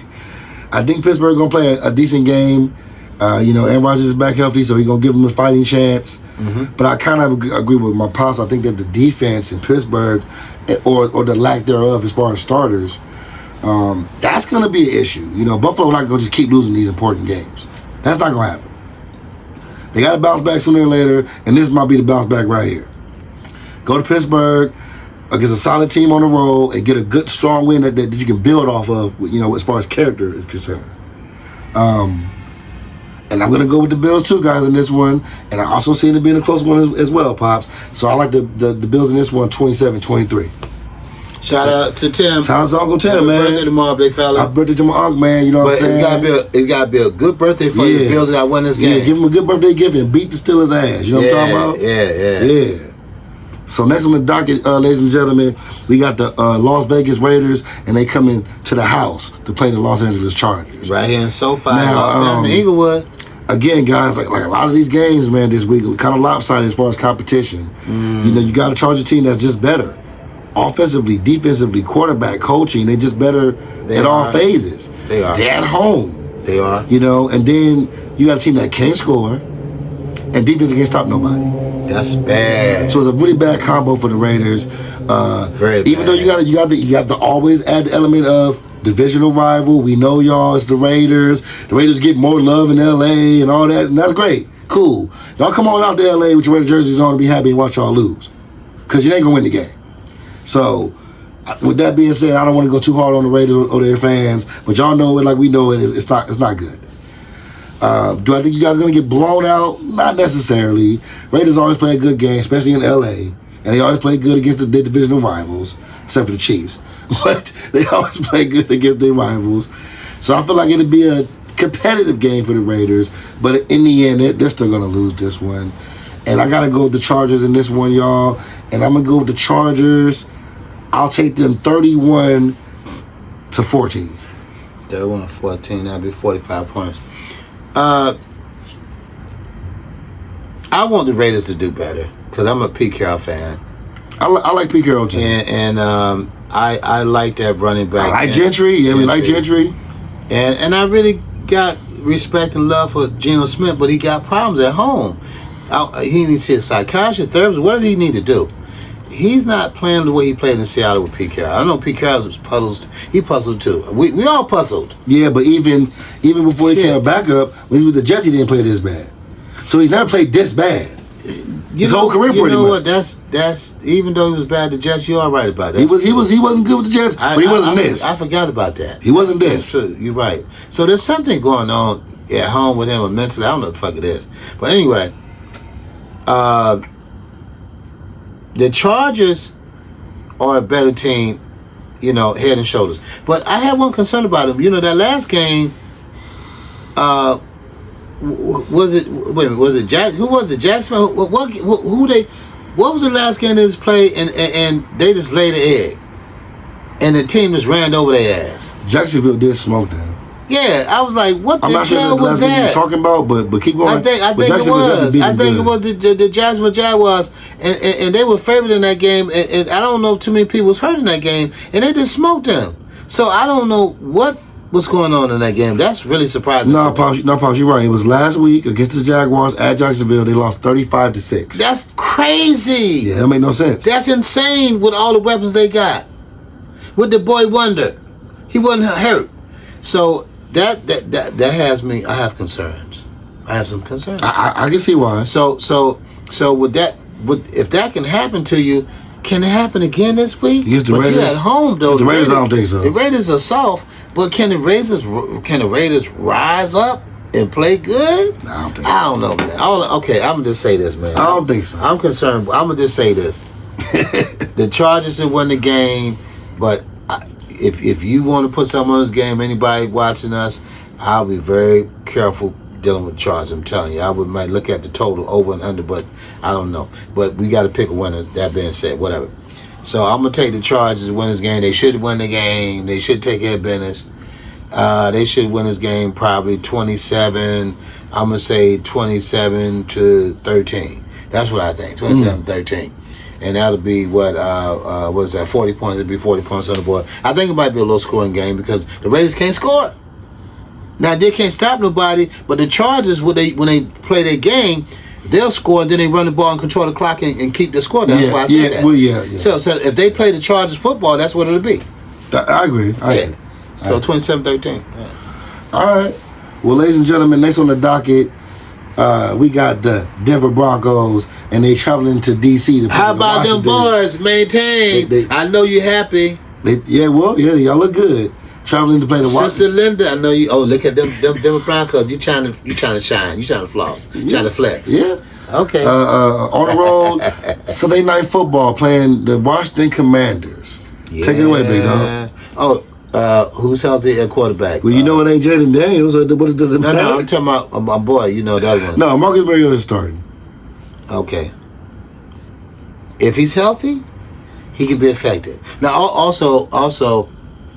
I think Pittsburgh gonna play a decent game. Aaron Rodgers is back healthy, so he's going to give him a fighting chance. But I kind of agree with my pops. I think that the defense in Pittsburgh, or the lack thereof as far as starters, that's going to be an issue. Buffalo not going to just keep losing these important games. That's not going to happen. They got to bounce back sooner or later, and this might be the bounce back right here. Go to Pittsburgh against a solid team on the road and get a good, strong win that you can build off of, as far as character is concerned. And I'm going to go with the Bills, too, guys, in this one. And I also see it being a close one as well, Pops. So I like the Bills in this one, 27-23. Shout out to Tim. Sounds to Uncle Tim, Happy man. birthday tomorrow, big fella. Happy birthday to my uncle, man. You know what I'm saying? It's got to be a good birthday for you. The Bills got to win this game. Yeah, give him a good birthday gift and beat the Steelers' ass. You know what I'm talking about? Yeah. So next on the docket, ladies and gentlemen, we got the Las Vegas Raiders, and they coming to the house to play the Los Angeles Chargers. Right here in SoFi, now, Los Angeles, Inglewood. Again, guys, like a lot of these games, man, this week, kind of lopsided as far as competition. You got a Charger team that's just better. Offensively, defensively, quarterback, coaching, they just better all phases. They are. They're at home. They are. And then you got a team that can't score, and defense can't stop nobody. That's bad. So it's a really bad combo for the Raiders. Very bad. Even though you have to always add the element of divisional rival. We know y'all, it's the Raiders. The Raiders get more love in LA and all that, and that's great. Cool. Y'all come on out to LA with your Raider jerseys on and be happy and watch y'all lose. Because you ain't going to win the game. So, with that being said, I don't want to go too hard on the Raiders or their fans, but y'all know it like we know it. It's not good. Do I think you guys are going to get blown out? Not necessarily. Raiders always play a good game, especially in LA, and they always play good against their divisional rivals, except for the Chiefs. But they always play good against their rivals. So I feel like it'll be a competitive game for the Raiders, but in the end, they're still going to lose this one. And I got to go with the Chargers in this one, y'all. And I'm going to go with the Chargers. I'll take them 31-14. 31-14, that'd be 45 points. I want the Raiders to do better because I'm a Pete Carroll fan. I like Pete Carroll too. And I like that running back. I like Gentry. Yeah, we like Gentry. And I really got respect and love for Geno Smith, but he got problems at home. He needs to see a psychiatrist, therapist, whatever he need to do. He's not playing the way he played in Seattle with Pete Carroll. I know Pete Carroll was puzzled. He puzzled too. We all puzzled. Yeah, but even before he came back up, when he was the Jets, he didn't play this bad. So he's never played this bad. his whole career pretty much. You know what? That's even though he was bad to the Jets, you are right about that. He wasn't good with the Jets, but he wasn't this. I forgot about that. He wasn't this. That's true. You're right. So there's something going on at home with him or mentally. I don't know what the fuck it is. But anyway, the Chargers are a better team, head and shoulders. But I have one concern about them. That last game, was it Jack? Who was it? Jacksonville? What was the last game they just played and they just laid an egg? And the team just ran over their ass. Jacksonville did smoke them. Yeah, I was like, what the hell was that? I'm not sure that's what you're talking about, but keep going. I think it was. I think it was the Jacksonville Jaguars, and they were favored in that game, and I don't know if too many people was hurt in that game, and they just smoked them. So I don't know what was going on in that game. That's really surprising. No, Pops, you're right. It was last week against the Jaguars at Jacksonville. They lost 35-6. That's crazy. Yeah, that make no sense. That's insane with all the weapons they got. With the boy Wonder, he wasn't hurt. So that has me. I have concerns. I have some concerns. I can see why. So with that, if that can happen to you, can it happen again this week? Against the Raiders, you at home though. The Raiders, I don't think so. The Raiders are soft, but can the Raiders rise up and play good? I don't think. I don't know, man. Okay, I'm gonna just say this, man. I don't think so. I'm concerned. I'm gonna just say this. The Chargers have won the game, but if you want to put something on this game, anybody watching us, I'll be very careful dealing with Chargers. I'm telling you, might look at the total over and under, but I don't know. But we got to pick a winner. That being said, whatever. So I'm gonna take the Chargers to win this game. They should win the game. They should take care of business. They should win this game probably 27. I'm gonna say 27-13. That's what I think. 27-13. And that'll be what was that? 40 points. It'll be 40 points on the board. I think it might be a low scoring game because the Raiders can't score. Now they can't stop nobody, but the Chargers when they play their game, they'll score and then they run the ball and control the clock and keep the score. That's why I said that. Well, yeah. So if they play the Chargers football, that's what it'll be. I agree. So 27-13. Yeah. All right. Well, ladies and gentlemen, next on the docket. We got the Denver Broncos, and they traveling to D.C. to play. How about them boys? Maintain. I know you happy. Y'all look good. Traveling to play the Washington. Sister Linda, I know you. Oh, look at them Denver Broncos. You trying to shine. You trying to floss. You trying to flex. Yeah. Okay. On the road, Sunday Night Football, playing the Washington Commanders. Yeah. Take it away, big dog. Oh. Who's healthy at quarterback? Well, it ain't Jaden Daniels. What does it matter? No, I'm talking about my boy. You know that one. No, Marcus Mariota's starting. Okay. If he's healthy, he could be effective. Now, also,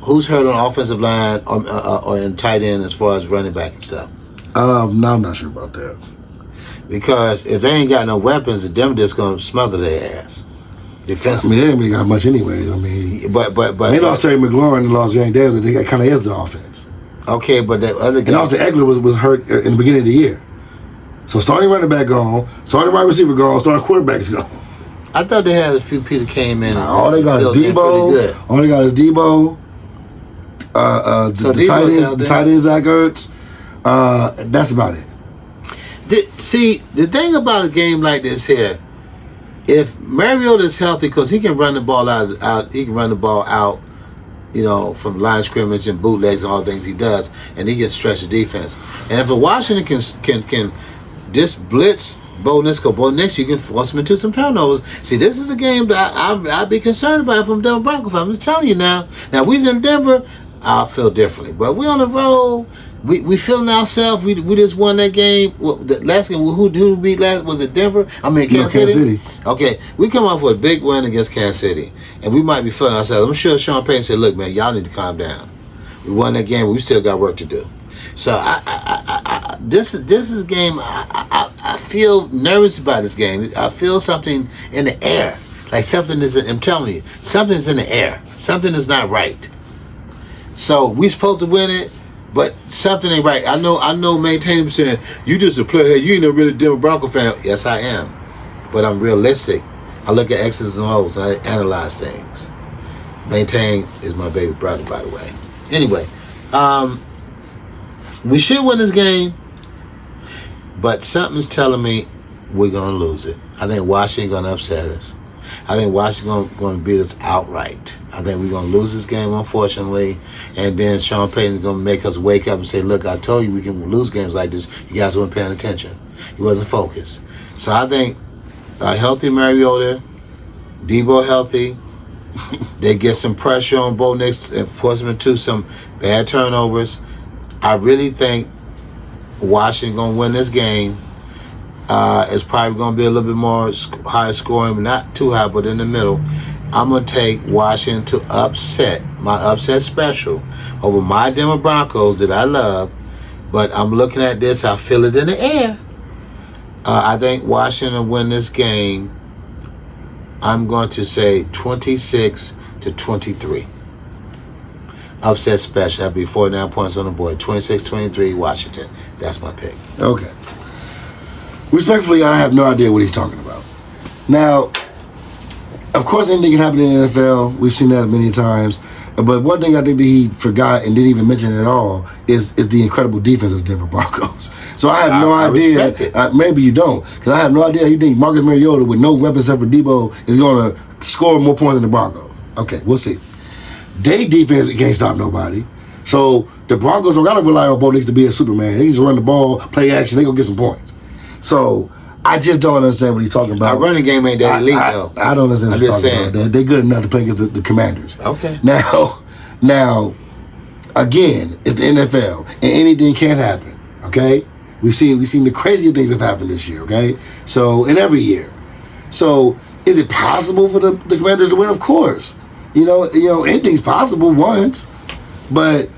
who's hurt on offensive line or in tight end as far as running back and stuff? No, I'm not sure about that. Because if they ain't got no weapons, the Denver just gonna smother their ass. Defensively. They ain't really got much anyways. But they lost Terry McLaurin and lost James Daniels. They kind of is the offense. Okay, but that other guy. And also Eckler was hurt in the beginning of the year. So starting running back gone, starting wide receiver gone, starting quarterback's gone. I thought they had a few people came in. All they got is Debo. All they got is Debo. The tight end Zach Ertz. That's about it. The thing about a game like this here. If Mariota is healthy, because he can run the ball out, he can run the ball out, from line scrimmage and bootlegs and all the things he does, and he can stretch the defense. And if a Washington can just blitz Bo Nix, you can force him into some turnovers. See, this is a game that I'd be concerned about from Denver Broncos. I'm just telling you now. Now, we's in Denver, I'll feel differently. But we on the road. We feeling ourselves. We just won that game. The last game, who beat last? Was it Denver? Kansas City. Okay, we come off with a big win against Kansas City, and we might be feeling ourselves. I'm sure Sean Payton said, "Look, man, y'all need to calm down. We won that game. But we still got work to do." So this is a game. I feel nervous about this game. I feel something in the air, like something is. I'm telling you, something's in the air. Something is not right. So we supposed to win it. But something ain't right. I know maintaining saying, you just a player, you ain't a really Denver Bronco fan. Yes, I am. But I'm realistic. I look at X's and O's and I analyze things. Maintain is my baby brother, by the way. Anyway, we should win this game, but something's telling me we're going to lose it. I think Washington going to upset us. I think Washington going to beat us outright. I think we're going to lose this game, unfortunately. And then Sean Payton is going to make us wake up and say, look, I told you we can lose games like this. You guys weren't paying attention. He wasn't focused. So I think a healthy Mariota, Debo healthy, they get some pressure on Bo Nix and force them into some bad turnovers. I really think Washington going to win this game. It's probably going to be a little bit more high scoring, but not too high, but in the middle. I'm going to take Washington to upset, my upset special, over my Denver Broncos that I love. But I'm looking at this, I feel it in the air. I think Washington will win this game. I'm going to say 26-23. Upset special. That'll be 49 points on the board. 26-23 Washington. That's my pick. Okay. Respectfully, I have no idea what he's talking about. Now, of course, anything can happen in the NFL. We've seen that many times. But one thing I think that he forgot and didn't even mention at all is the incredible defense of the Denver Broncos. So I have no idea. Maybe you don't. Because I have no idea how you think Marcus Mariota with no weapons except for Debo is going to score more points than the Broncos. Okay, we'll see. Their defense can't stop nobody. So the Broncos don't got to rely on Bo Nix to be a Superman. They can just run the ball, play action. They going to get some points. So I just don't understand what he's talking about. Our running game ain't that elite, though. I don't understand what he's talking about. They're good enough to play against the Commanders. Okay. Now, again, it's the NFL, and anything can happen. Okay, we've seen the craziest things have happened this year. Okay, so in every year. So is it possible for the Commanders to win? Of course. You know, anything's possible once, but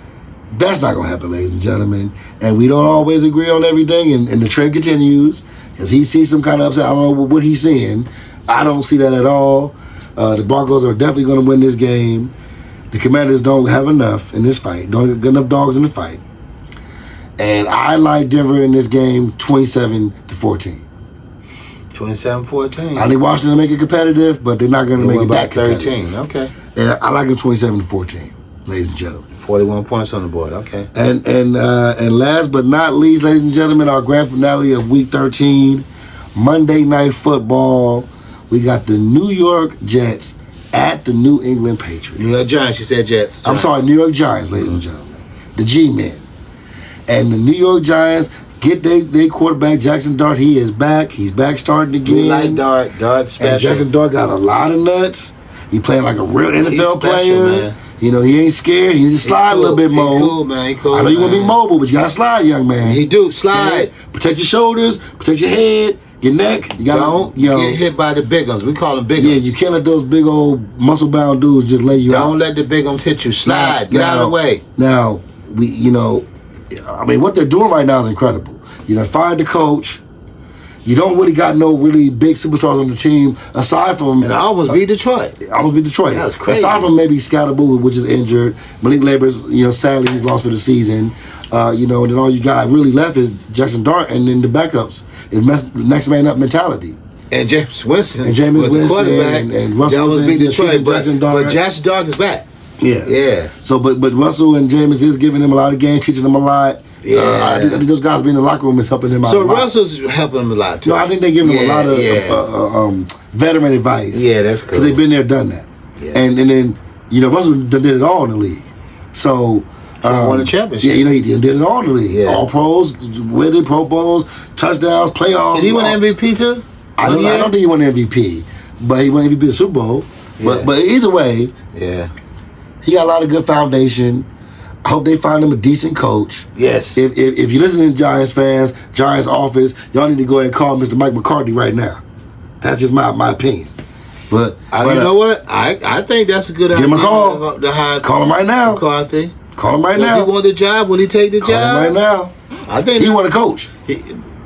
that's not gonna happen, ladies and gentlemen. And we don't always agree on everything, and the trend continues. Because he sees some kind of upset. I don't know what he's seeing. I don't see that at all. The Broncos are definitely going to win this game. The Commanders don't have enough in this fight. Don't have enough dogs in the fight. And I like Denver in this game 27-14. 27-14. I think Washington to make it competitive, but they're not going to make it back 13. Okay. And I like them 27-14, ladies and gentlemen. 41 points on the board. Okay. And last but not least, ladies and gentlemen, our grand finale of Week 13, Monday Night Football. We got the New York Jets at the New England Patriots. New York Giants. You said Jets. I'm sorry, New York Giants, ladies and gentlemen. The G-Men. And the New York Giants get their quarterback, Jackson Dart. He is back. He's back starting again. We like Dart. Dart's special. And Jackson Dart got a lot of nuts. He playing like a real NFL player. Man. You know, he ain't scared. He just slide a little bit more. He cool, man. He cool, I know you want to be mobile, but you got to slide, young man. He do. Slide. Yeah. Protect your shoulders. Protect your head. Your neck. You don't get hit by the big ones. We call them big ones. Yeah, you can't let those big old muscle-bound dudes just lay you out. Don't let the big ones hit you. Slide. Get out of the way. Now, what they're doing right now is incredible. You know, fired the coach. You don't really got no really big superstars on the team aside from. And I almost beat Detroit. That was crazy. Aside from maybe Scatterboo, which is injured. Malik Labor's, sadly he's lost for the season. And then all you got really left is Jackson Dart, and then the backups is next man up mentality. And James Winston. Was the quarterback. And Russell was beat Detroit, but Jackson Dart is back. Yeah. So, but Russell and James is giving him a lot of games, teaching him a lot. Yeah, I think those guys being in the locker room is helping him out. So Russell's helping him a lot too. No, I think they're giving him a lot of veteran advice. Yeah, that's cool. Because they've been there, done that. Yeah. And then Russell did it all in the league. So won a championship. Yeah, he did it all in the league. Yeah. All pros, winning Pro Bowls, touchdowns, playoffs. Did he win MVP too? I don't think he won MVP, but he won MVP of the Super Bowl. Yeah. But either way, he got a lot of good foundation. I hope they find him a decent coach. Yes. If you're listening to Giants fans, Giants office, y'all need to go ahead and call Mr. Mike McCarthy right now. That's just my opinion. But you know what? I think that's a good idea. Give him a call. Call him right now. McCarthy. Call him right now. Does he want the job? Will he take the job? Call him right now. I think he want to coach.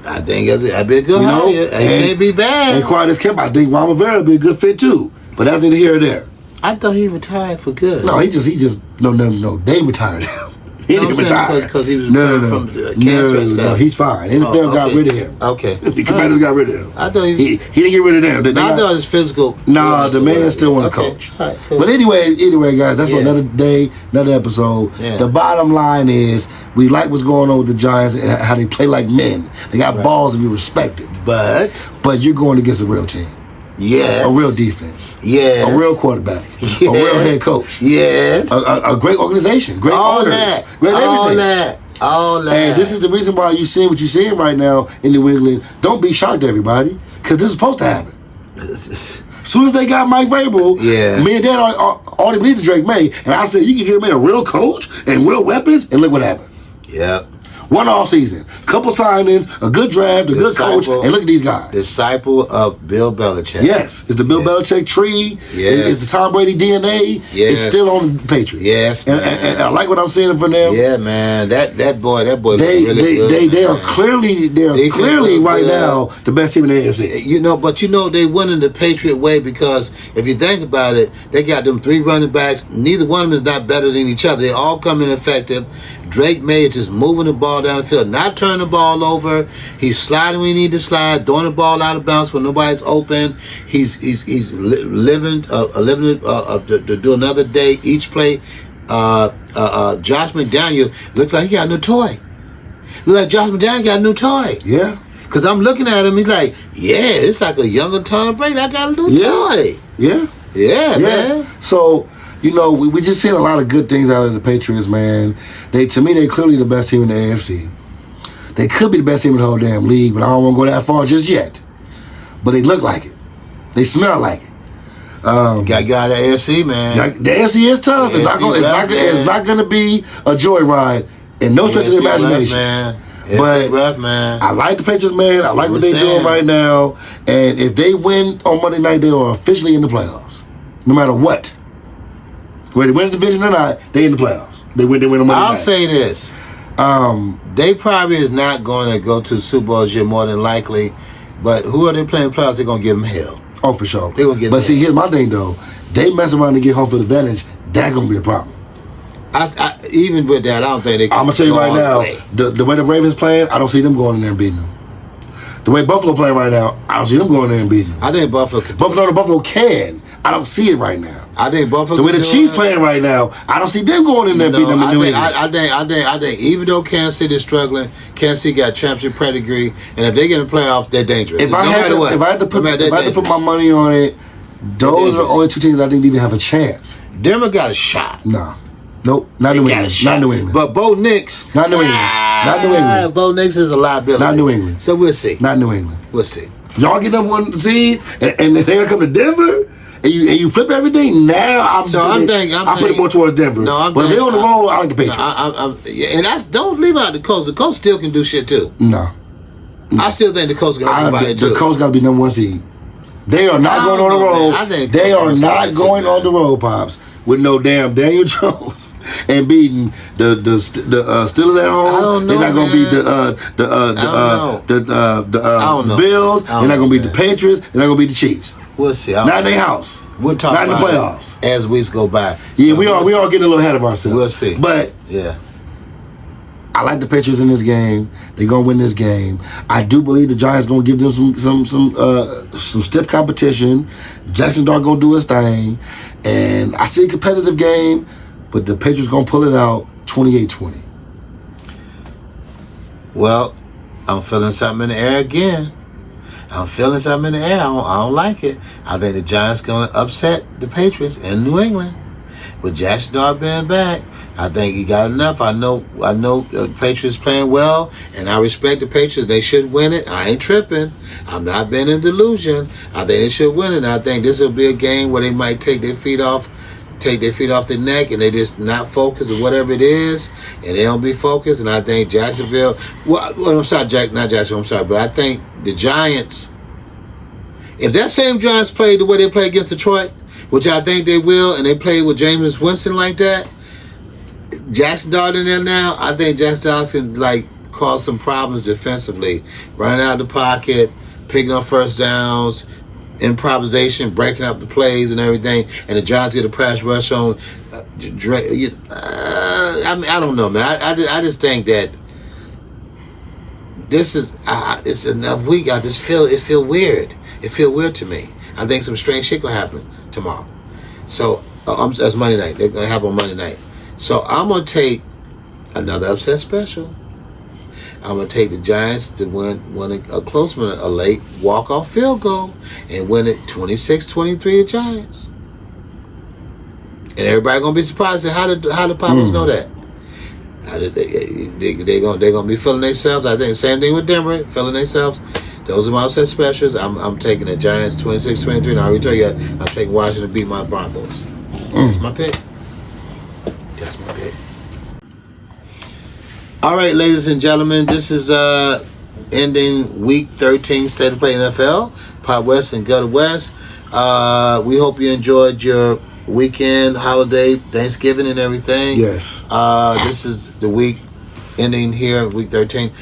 I think that'd be a good hire. He can't be bad. And quiet as kept, I think Ron Rivera would be a good fit too. But that's neither here or there. I thought he retired for good. No, he just no. They retired him. He didn't retire because he was from cancer and stuff. No, he's fine. NFL got rid of him. Okay. The Commanders got rid of him. I thought he didn't get rid of them. I thought his physical. No, the man still want to coach. All right, cool. But anyway, guys, that's for another day, another episode. Yeah. The bottom line is, we like what's going on with the Giants and how they play like men. They got balls and be respected. But you're going against a real team. Yes. A real defense. Yes. A real quarterback. Yes. A real head coach. Yes. A great organization. Great owners. Great everything. All that. And this is the reason why you're seeing what you're seeing right now in New England. Don't be shocked, everybody, because this is supposed to happen. As soon as they got Mike Vrabel, me and Dad already believed in Drake May, and I said, you can give me a real coach and real weapons, and look what happened. Yep. One off season, couple signings, a good draft, a good coach, and look at these guys. Disciple of Bill Belichick. Yes, it's the Bill Belichick tree. Yes. It's the Tom Brady DNA. Yes. It's still on the Patriots. Yes, man. And I like what I'm seeing from them. Yeah, man. That boy. They really good. They are clearly right now the best team in the AFC. But they went in the Patriot way because if you think about it, they got them 3 running backs. Neither one of them is not better than each other. They all come in effective. Drake May is just moving the ball down the field, not turning the ball over. He's sliding when he need to slide, throwing the ball out of bounds when nobody's open. He's living to do another day each play. Josh McDaniel looks like he got a new toy. Look like Josh McDaniel got a new toy. Yeah. Because I'm looking at him, he's like, it's like a younger Tom Brady. I got a new toy. Yeah, man. So, we just seen a lot of good things out of the Patriots, man. To me, they're clearly the best team in the AFC. They could be the best team in the whole damn league, but I don't want to go that far just yet. But they look like it. They smell like it. Got to get out of the AFC, man. The AFC is tough. It's not going to be a joyride in no stretch of the imagination. Rough, man. I like the Patriots, man. I like what they're doing right now. And if they win on Monday night, they are officially in the playoffs. No matter what. Whether they win the division or not, they in the playoffs. They win on Monday night. I'll say this. They probably is not going to go to the Super Bowl this year, more than likely. But who are they playing playoffs? They're going to give them hell. Oh, for sure. They're going to give them hell. Here's my thing, though. They mess around and get home field advantage. That's going to be a problem. Even with that, I don't think they can. I'm going to tell you right now, the way the Ravens playing, I don't see them going in there and beating them. The way Buffalo playing right now, I don't see them going in there and beating them. I think Buffalo can. I don't see it right now. I think Buffalo. The way the Chiefs playing right now, I don't see them going in there and beating them in New England. I think even though Kansas City is struggling, Kansas City got championship pedigree, and if they get in the playoffs, they're dangerous. If I had to put my money on it, those are the only 2 teams I think even have a chance. Denver got a shot. Nope, not New England. Not New England. But Bo Nix. Not New England. Not New England. Bo Nix is a liability. Not New England. So we'll see. Not New England. We'll see. Y'all get them 1 seed, and they're gonna come to Denver, and you flip everything. Now I'm putting more towards Denver. But if they're on the roll, I like the Patriots. And don't leave out the Colts. The Colts still can do shit too. No. I still think the Colts can do it too. The Colts got to be number 1 seed. They are not going on the road. They are not going on the road, Pops, with no damn Daniel Jones and beating the Steelers at home. I don't know. They're not going to beat the Bills. They're not going to beat the Patriots. They're not going to beat the Chiefs. We'll see. Not in their house. We'll talk not in the about playoffs as weeks go by. Yeah, we are getting a little ahead of ourselves. We'll see. But I like the Patriots in this game. They're gonna win this game. I do believe the Giants gonna give them some stiff competition. Jackson Dart gonna do his thing, and I see a competitive game, but the Patriots gonna pull it out 28-20. Well, I'm feeling something in the air again. I don't like it. I think the Giants gonna upset the Patriots in New England with Jackson Dart being back. I think he got enough. I know the Patriots playing well, and I respect the Patriots. They should win it. I ain't tripping. I'm not being in delusion. I think they should win it. And I think this will be a game where they might take their feet off their neck, and they just not focus or whatever it is, and they don't be focused. And I think Jacksonville. Well, I'm sorry, not Jacksonville. I'm sorry, but I think the Giants. If that same Giants played the way they play against Detroit, which I think they will, and they play with Jameis Winston like that. Jackson Dart in there now, I think Jackson Dart can cause some problems defensively. Running out of the pocket, picking up first downs, improvisation, breaking up the plays and everything, and the Giants get a pass rush on. I mean, I don't know, man. I just think that this is it's enough week. I just feel weird. It feel weird to me. I think some strange shit gonna happen tomorrow. So that's Monday night. They're gonna happen on Monday night. So I'm gonna take another upset special. I'm gonna take the Giants to win a close one, a late walk-off field goal, and win it 26-23 the Giants. And everybody gonna be surprised at how the Pappers know that. They gonna be feeling themselves. I think same thing with Denver, feeling themselves. Those are my upset specials. I'm taking the Giants 26-23. And I already told you I'm taking Washington to beat my Broncos. That's my pick. That's my pick. All right, ladies and gentlemen, this is ending week 13 State of Play NFL. Pop West and Gutta West. We hope you enjoyed your weekend, holiday, Thanksgiving, and everything. Yes. This is the week ending here, week 13.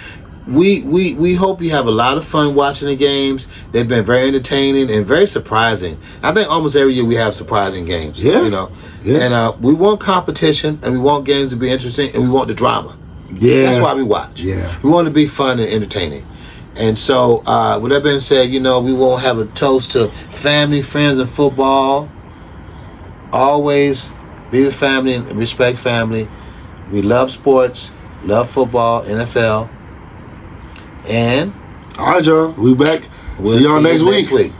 We hope you have a lot of fun watching the games. They've been very entertaining and very surprising. I think almost every year we have surprising games. Yeah. You know. Yeah. And we want competition, and we want games to be interesting, and we want the drama. Yeah. That's why we watch. Yeah. We want to be fun and entertaining. And so, with that being said, we won't have a toast to family, friends, and football. Always be with family and respect family. We love sports, love football, NFL. And all right, y'all. We back. We'll see y'all see you next week.